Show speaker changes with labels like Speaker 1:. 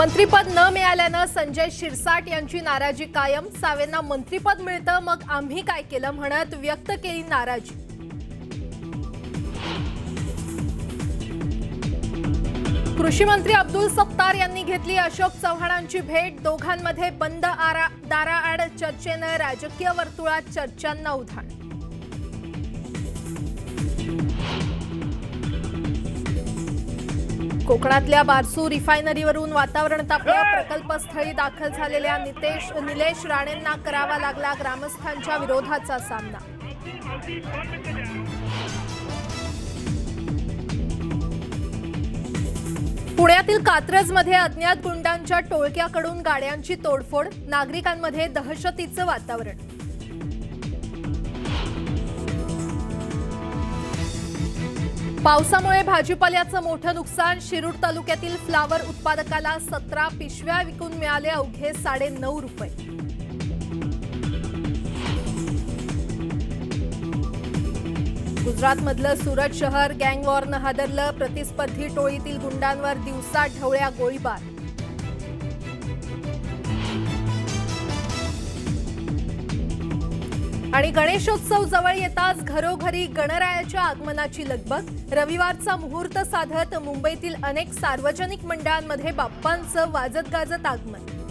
Speaker 1: मंत्रिपद न मिळाल्यानं संजय शिरसाट यांची नाराजी कायम। सावेंना मंत्रिपद मिळतं मग आम्ही काय केलं म्हणत व्यक्त केली नाराजी। कृषी मंत्री अब्दुल सत्तार यांनी घेतली अशोक चव्हाणांची भेट। दोघांमध्ये बंद दाराआड चर्चेनं राजकीय वर्तुळात चर्चांना उधाण। कोकणातल्या बारसू रिफायनरीवरून वातावरण तापलं। प्रकल्पस्थळी दाखल झालेल्या निलेश राणेंना करावा लागला ग्रामस्थांच्या विरोधाचा सामना। पुण्यातील कात्रजमध्ये अज्ञात गुंडांच्या टोळक्याकडून गाड्यांची तोडफोड। नागरिकांमध्ये दहशतीचं वातावरण। पावसामुळे भाजीपाल्याचं मोठं नुकसान। शिरूर तालुक्यातील फ्लावर उत्पादकाला 17 पिशव्या विकून मिळाले अवघे 9.5 रुपये। गुजरातमधलं सुरत शहर गँग वॉरनं हादरलं। प्रतिस्पर्धी टोळीतील गुंडांवर दिवसा ढवळ्या गोळीबार। आणि गणेशोत्सव जवळ येताच घरोघरी गणरायाच्या आगमनाची लगबग। रविवारचा मुहूर्त साधत मुंबईतील अनेक सार्वजनिक मंडळांमध्ये बाप्पांचं वाजत गाजत आगमन।